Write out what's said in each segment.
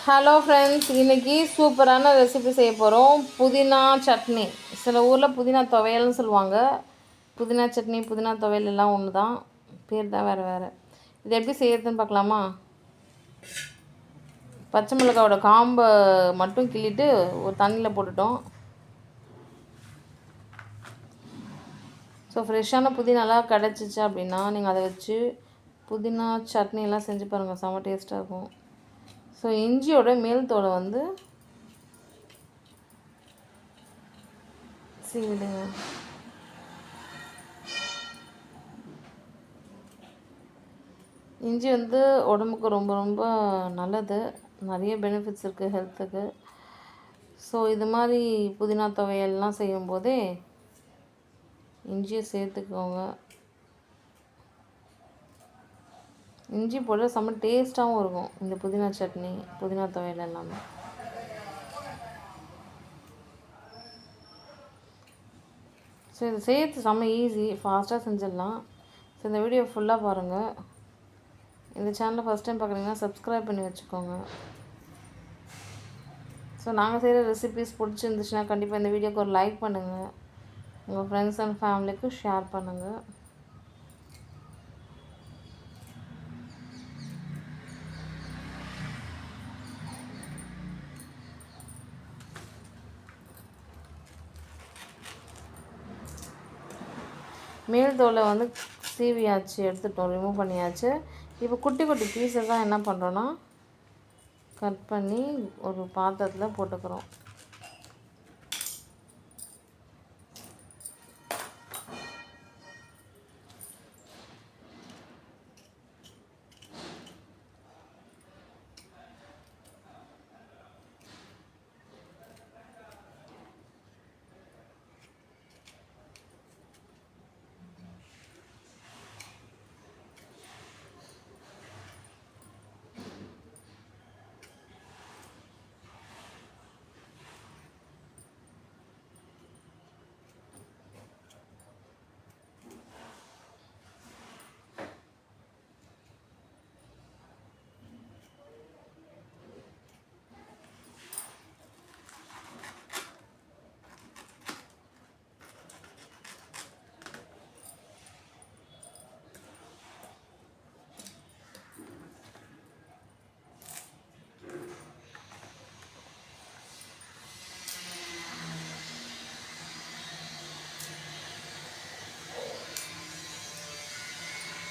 Hello friends, இன்றைக்கி சூப்பரான recipe செய்ய போகிறோம். புதினா சட்னி. சில ஊரில் புதினா துவையல்னு சொல்லுவாங்க. புதினா சட்னி, புதினா துவையல் எல்லாம் ஒன்று தான், பேர் தான் வேறு வேறு. இது எப்படி செய்யறதுன்னு பார்க்கலாமா? பச்சை மிளகாவோட காம்பை மட்டும் கிள்ளிட்டு ஒரு தண்ணியில் போட்டுட்டோம். ஸோ ஃப்ரெஷ்ஷான புதினாலாம் கிடச்சிச்சு அப்படின்னா நீங்கள் அதை வச்சு புதினா சட்னியெல்லாம் செஞ்சு பாருங்கள், செம்ம டேஸ்ட்டாக இருக்கும். ஸோ இஞ்சியோட மேல் தோலை வந்து சீவிடுங்க. இஞ்சி வந்து உடம்புக்கு ரொம்ப ரொம்ப நல்லது, நிறைய பெனிஃபிட்ஸ் இருக்குது ஹெல்த்துக்கு. ஸோ இது மாதிரி புதினா துவையல்லாம் செய்யும்போதே இஞ்சியை சேர்த்துக்கோங்க. இஞ்சி போட செம்ம டேஸ்ட்டாகவும் இருக்கும் இந்த புதினா சட்னி, புதினா துவையல் எல்லாமே. ஸோ இது செய்யறது செம்ம ஈஸி, ஃபாஸ்ட்டாக செஞ்சிடலாம். ஸோ இந்த வீடியோ ஃபுல்லாக பாருங்கள். இந்த சேனலை ஃபஸ்ட் டைம் பார்க்குறீங்கன்னா சப்ஸ்கிரைப் பண்ணி வச்சுக்கோங்க. ஸோ நாங்கள் செய்கிற ரெசிபீஸ் பிடிச்சிருந்துச்சுன்னா கண்டிப்பாக இந்த வீடியோக்கு ஒரு லைக் பண்ணுங்கள், உங்கள் ஃப்ரெண்ட்ஸ் அண்ட் ஃபேமிலிக்கு ஷேர் பண்ணுங்கள். மேல் தோலை வந்து சீவியாச்சு, எடுத்துட்டோம், ரிமூவ் பண்ணியாச்சு. இப்போ குட்டி குட்டி பீஸஸ் தான் என்ன பண்ணுறோன்னா கட் பண்ணி ஒரு பாத்திரத்தில் போட்டுக்கிறோம்.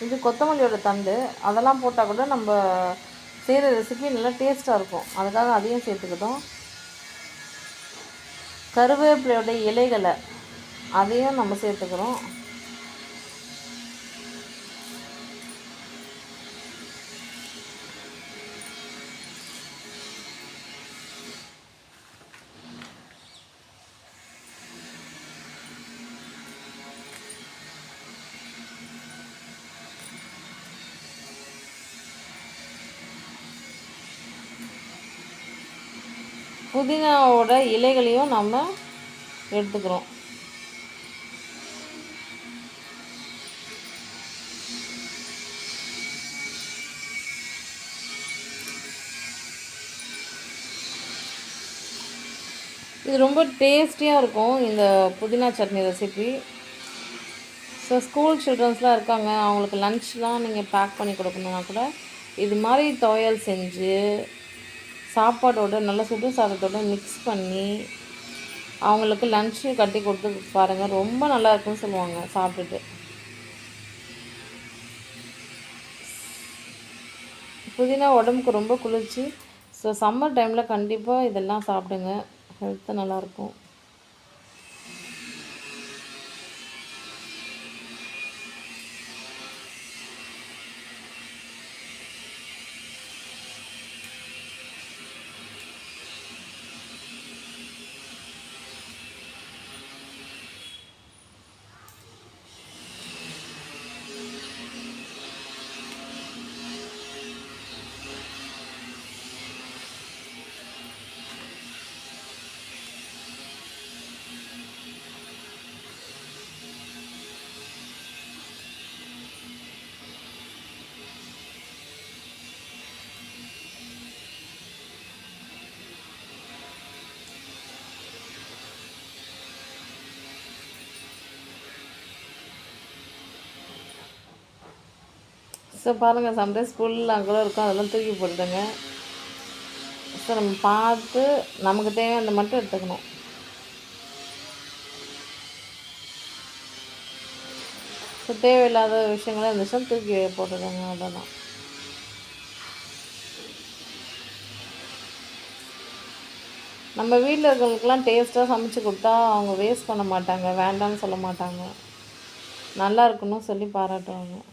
இது கொத்தமல்லியோட தண்டு, அதெல்லாம் போட்டால் கூட நம்ம செய்கிற ரெசிபி நல்லா டேஸ்ட்டாக இருக்கும், அதுக்காக அதையும் சேர்த்துக்கிட்டோம். கருவேப்பிலையோட இலைகளை அதையும் நம்ம சேர்த்துக்கிறோம். புதினாவோட இலைகளையும் நம்ம எடுத்துக்கிறோம். இது ரொம்ப டேஸ்டியாக இருக்கும் இந்த புதினா சட்னி ரெசிபி. ஸோ ஸ்கூல் சில்ட்ரன்ஸ்லாம் இருக்காங்க, அவங்களுக்கு லன்ச்லாம் நீங்கள் பேக் பண்ணி கொடுக்கணுன்னா கூட இது மாதிரி துவையல் செஞ்சு சாப்பாடோட நல்லா சுடு சாதத்தோடு மிக்ஸ் பண்ணி அவங்களுக்கு லன்ச்சு கட்டி கொடுத்து பாருங்கள், ரொம்ப நல்லா இருக்குன்னு சொல்லுவாங்க சாப்பிட்டுட்டு. புதினா உடம்புக்கு ரொம்ப குளிர்ச்சி. ஸோ சம்மர் டைமில் கண்டிப்பாக இதெல்லாம் சாப்பிடுங்க, ஹெல்த்து நல்லாயிருக்கும். ஸோ பாருங்கள், சம்டைம்ஸ் ஸ்கூல்லாம் கூட இருக்கும், அதெல்லாம் தூக்கி போட்டுடுங்க. ஸோ நம்ம பார்த்து நமக்கு தேவையானதை மட்டும் எடுத்துக்கணும். ஸோ தேவையில்லாத விஷயங்களாக இருந்துச்சுன்னா தூக்கி போட்டுடுங்க, அவ்வளோதான். நம்ம வீட்டில் இருக்கிறவங்களுக்குலாம் டேஸ்ட்டாக சமைச்சு கொடுத்தா அவங்க வேஸ்ட் பண்ண மாட்டாங்க, வேண்டாம்னு சொல்ல மாட்டாங்க, நல்லா இருக்குன்னு சொல்லி பாராட்டுவாங்க.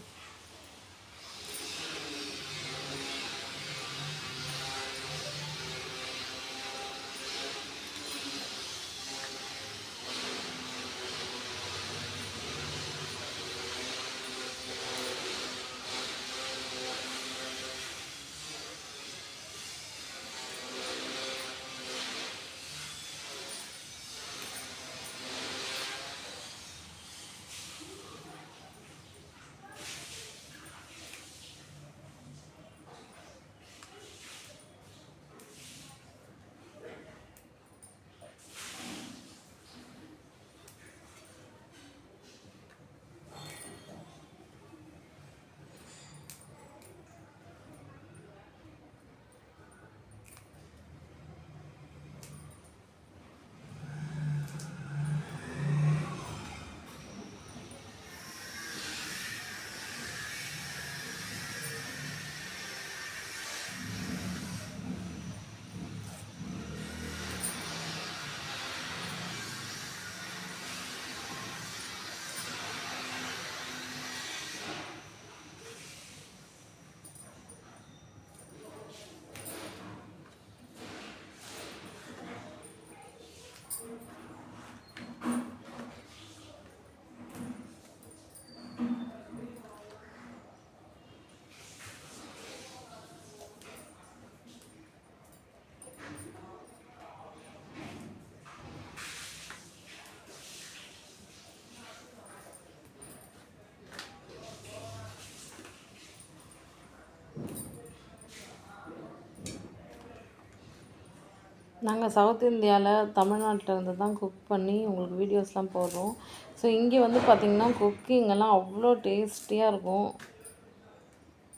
நாங்கள் சவுத் இந்தியாவில் தமிழ்நாட்டில் இருந்து தான் குக் பண்ணி உங்களுக்கு வீடியோஸ்லாம் போடுறோம். ஸோ இங்கே வந்து பார்த்திங்கன்னா குக்கிங்கெல்லாம் அவ்வளோ டேஸ்டியாக இருக்கும்.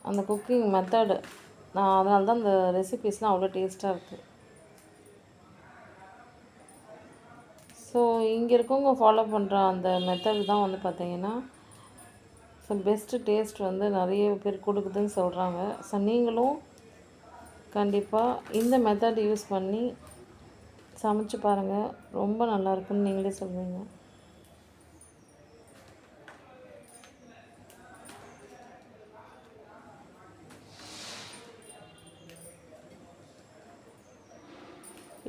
அந்த குக்கிங் மெத்தடு அதனால தான் அந்த ரெசிபீஸ்லாம் அவ்வளோ டேஸ்ட்டாக இருக்குது. ஸோ இங்கே இருக்கவங்க ஃபாலோ பண்ணுற அந்த மெத்தட் தான் வந்து பார்த்திங்கன்னா ஸோ பெஸ்ட்டு டேஸ்ட் வந்து நிறைய பேர் கொடுக்குதுன்னு சொல்கிறாங்க. ஸோ நீங்களும் கண்டிப்பாக இந்த மெத்தட் யூஸ் பண்ணி சமைச்சு பாருங்கள், ரொம்ப நல்லாயிருக்குன்னு நீங்களே சொல்வீங்க.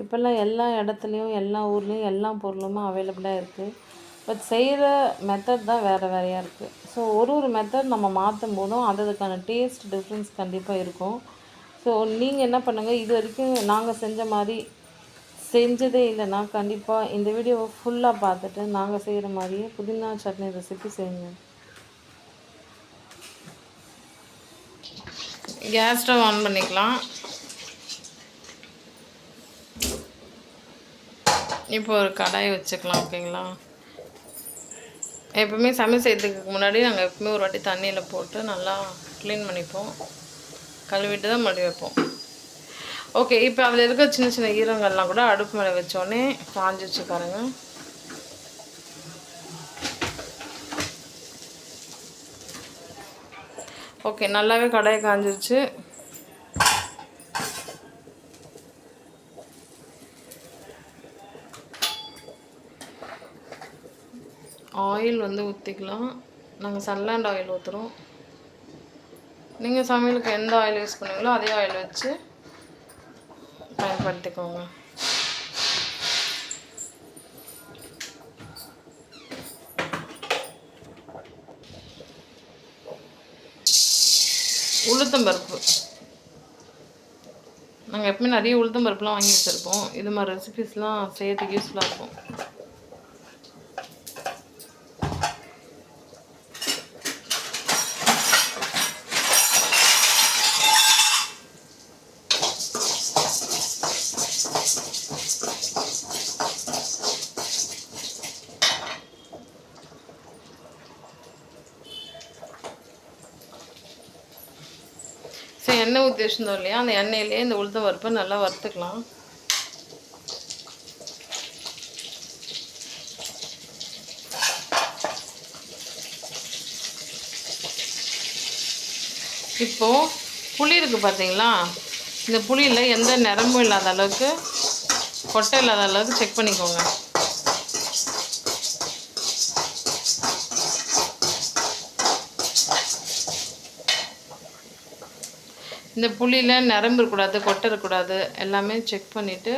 இப்போல்லாம் எல்லா இடத்துலையும் எல்லா ஊர்லேயும் எல்லா பொருளுமே அவைலபிளாக இருக்குது. பட் செய்கிற மெத்தட் தான் வேறு வேறையாக இருக்குது. ஸோ ஒரு மெத்தட் நம்ம மாற்றும் போதும் அதுக்கான டேஸ்ட் டிஃப்ரென்ஸ் கண்டிப்பாக இருக்கும். ஸோ நீங்கள் என்ன பண்ணுங்கள், இது வரைக்கும் நாங்கள் செஞ்ச மாதிரி செஞ்சதே இல்லைன்னா கண்டிப்பாக இந்த வீடியோவை ஃபுல்லாக பார்த்துட்டு நாங்கள் செய்கிற மாதிரியே புதினா சட்னி ரெசிபி செய்யுங்க. கேஸ் ஸ்டவ் ஆன் பண்ணிக்கலாம். இப்போ ஒரு கடாயை வச்சுக்கலாம், ஓகேங்களா. எப்பவுமே சமையல் செய்யறதுக்கு முன்னாடி நாங்கள் எப்பவுமே ஒரு வாட்டி தண்ணியில் போட்டு நல்லா க்ளீன் பண்ணிப்போம், கழுவிட்டு தான் மறுபடியும் வைப்போம். ஓகே, இப்போ அதில் இருக்க சின்ன சின்ன ஈரங்கள்லாம் கூட அடுப்பு மேலே வச்சோடனே காஞ்சிச்சு பாருங்க. ஓகே, நல்லாவே கடாயை காஞ்சிருச்சு. ஆயில் வந்து ஊற்றிக்கலாம். நாங்கள் சன்லாண்ட் ஆயில் ஊற்றுறோம். நீங்கள் சமையலுக்கு எந்த ஆயில் யூஸ் பண்ணுவீங்களோ அதே ஆயில் வச்சு பயன்படுத்திக்கோங்க. உளுத்தம்பருப்பு நாங்கள் எப்பவுமே நிறைய உளுத்தம்பருப்புலாம் வாங்கி வச்சுருப்போம். இது மாதிரி ரெசிபீஸ்லாம் செய்யறதுக்கு யூஸ்ஃபுல்லாக இருக்கும். எண்ணெய் ஊற்றி வச்சுருந்தோம் இல்லையா, அந்த எண்ணெயிலே இந்த உளுத்தம் பருப்பை நல்லா வறுத்துக்கலாம். இப்போது புளி இருக்குது பார்த்தீங்களா, இந்த புளியில் எந்த நிறமும் இல்லாத அளவுக்கு, கொட்டை இல்லாத அளவுக்கு செக் பண்ணிக்கோங்க. இந்த புளியில் நிரம்பு இருக்கக்கூடாது, கொட்டை இருக்கக்கூடாது, எல்லாமே செக் பண்ணிவிட்டு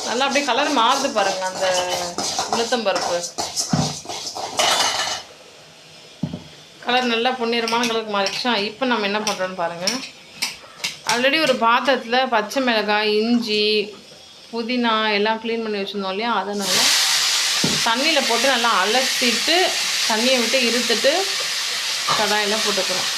நல்லா அப்படியே கலர் மாறுது பாருங்கள். அந்த உளுத்தம்பருப்பு கலர் நல்லா பொன்னிறமான கலருக்கு மாறிடுச்சா. இப்போ நம்ம என்ன பண்ணுறோன்னு பாருங்கள். ஆல்ரெடி ஒரு பாத்திரத்தில் பச்சை மிளகாய், இஞ்சி, புதினா எல்லாம் க்ளீன் பண்ணி வச்சுருந்தோம் இல்லையா, அதனால் தண்ணியில் போட்டு நல்லா அலசிட்டு தண்ணியை விட்டு இருத்துட்டு கடாயில் போட்டுக்கிறோம்.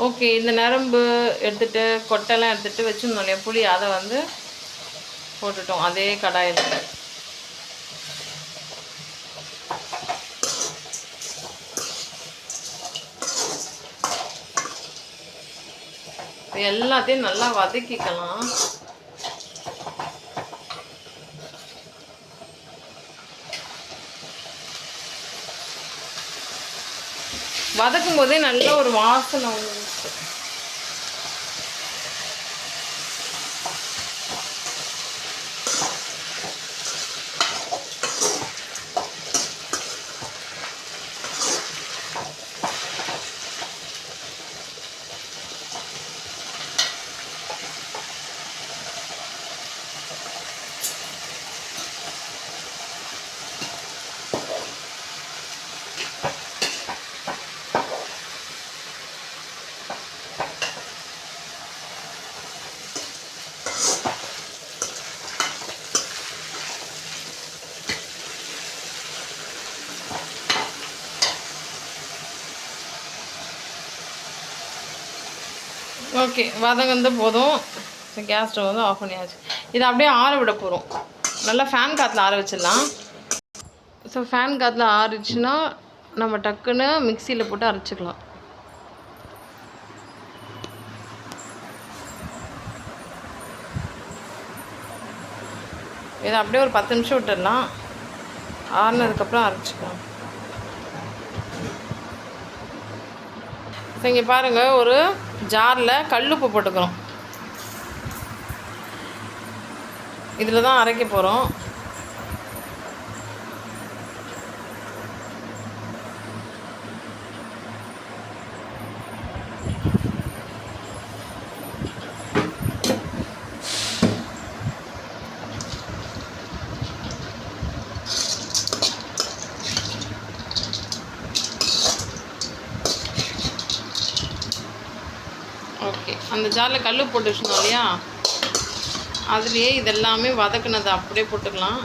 ஓகே, இந்த நரம்பு எடுத்துகிட்டு கொட்டைலாம் எடுத்துகிட்டு வச்சுருந்தோம் இல்லையா புளி, அதை வந்து போட்டுட்டோம் அதே கடாயில். எல்லாத்தையும் நல்லா வதக்கிக்கலாம். வதக்கும் போதே நல்ல ஒரு வாசனை வந்துச்சு. ஓகே, வதங்கந்து போதும். கேஸ் ஸ்டவ் வந்து ஆஃப் பண்ணியாச்சு. இதை அப்படியே ஆற விட போகிறோம். நல்லா ஃபேன் காற்றுல ஆற வச்சிடலாம். ஸோ ஃபேன் காற்றுல ஆறிச்சுன்னா நம்ம டக்குன்னு மிக்சியில் போட்டு அரைச்சிக்கலாம். இதை அப்படியே ஒரு 10 நிமிஷம் விட்டுடலாம். ஆறுனதுக்கப்புறம் அரைச்சிக்கலாம். ஸோ இங்கே பாருங்கள், ஒரு ஜாரில் கல்லுப்பு போட்டுக்கிறோம். இதில் தான் அரைக்க போகிறோம். ஓகே, அந்த ஜாரில் கல் போட்டு வச்சுருந்தோம் இல்லையா, அதுலேயே இதெல்லாமே வதக்குனதை அப்படியே போட்டுக்கலாம்.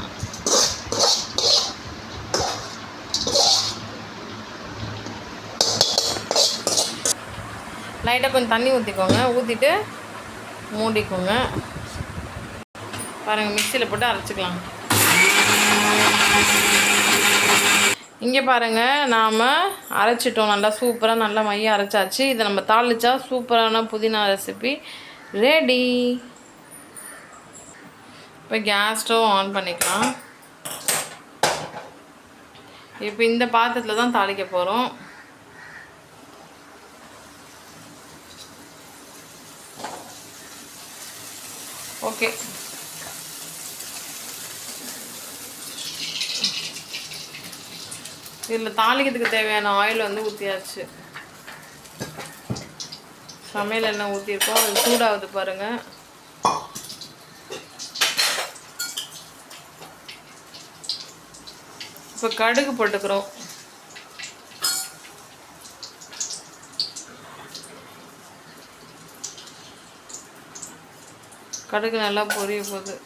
லைட்டாக கொஞ்சம் தண்ணி ஊற்றிக்கோங்க. ஊற்றிட்டு மூடிக்கோங்க. பாருங்கள், மிக்சியில் போட்டு அரைச்சிக்கலாம். இங்கே பாருங்கள், நாம் அரைச்சிட்டோம். நல்லா சூப்பராக நல்லா மையம் அரைச்சாச்சு. இதை நம்ம தாளிச்சா சூப்பரான புதினா ரெசிபி ரெடி. இப்போ கேஸ் ஸ்டவ் ஆன் பண்ணிக்கலாம். இப்போ இந்த பாத்திரத்தில் தான் தாளிக்க போகிறோம். ஓகே, இதில் தாளிக்கிறதுக்கு தேவையான ஆயில் வந்து ஊற்றியாச்சு. சமையல் எண்ணெய் ஊற்றிருக்கோம். அது சூடாகுது பாருங்கள். இப்போ கடுகு போட்டுக்கிறோம். கடுகு நல்லா பொரிய போகுது.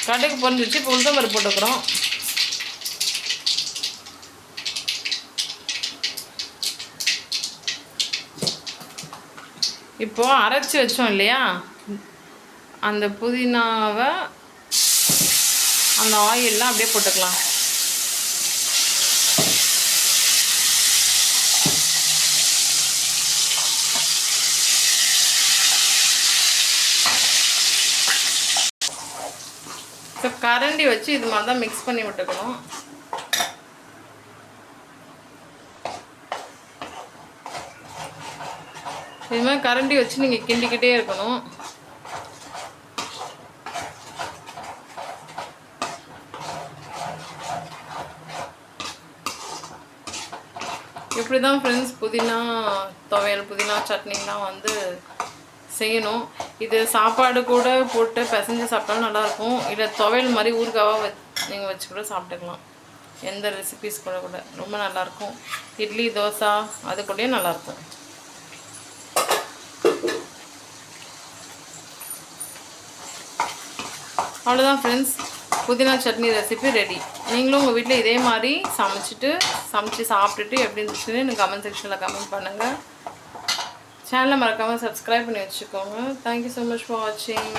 கடுகு பொரிஞ்சிச்சு. இப்போ உளுத்தம் பருப்பு போட்டுக்கிறோம். இப்போது அரைச்சி வச்சோம் இல்லையா, அந்த புதினாவை அந்த ஆயிலெலாம் அப்படியே போட்டுக்கலாம். இப்போ கரண்டி வச்சு இது மாதிரி தான் மிக்ஸ் பண்ணி விட்டுக்கணும். இது மாதிரி கரண்டி வச்சு நீங்கள் கிண்டிக்கிட்டே இருக்கணும். இப்படி தான் ஃப்ரெண்ட்ஸ் புதினா துவையல், புதினா சட்னிலாம் வந்து செய்யணும். இது சாப்பாடு கூட போட்டு பிசைஞ்சு சாப்பிட்டாலும் நல்லாயிருக்கும். இல்லை துவையல் மாதிரி ஊறுகாவாக நீங்கள் வச்சு கூட சாப்பிட்டுக்கலாம். எந்த ரெசிபீஸ் கூட ரொம்ப நல்லாயிருக்கும். இட்லி, தோசை அது கூடயும் நல்லாயிருக்கும். அவ்வளோதான் ஃப்ரெண்ட்ஸ், புதினா சட்னி ரெசிபி ரெடி. நீங்களும் உங்கள் வீட்டில் இதே மாதிரி சமைச்சு சாப்பிட்டுட்டு எப்படி இருந்துச்சுன்னு எனக்கு கமெண்ட் செக்ஷனில் கமெண்ட் பண்ணுங்கள். சேனலை மறக்காமல் சப்ஸ்கிரைப் பண்ணி வச்சுக்கோங்க. தேங்க்யூ ஸோ மச் ஃபார் வாட்சிங்.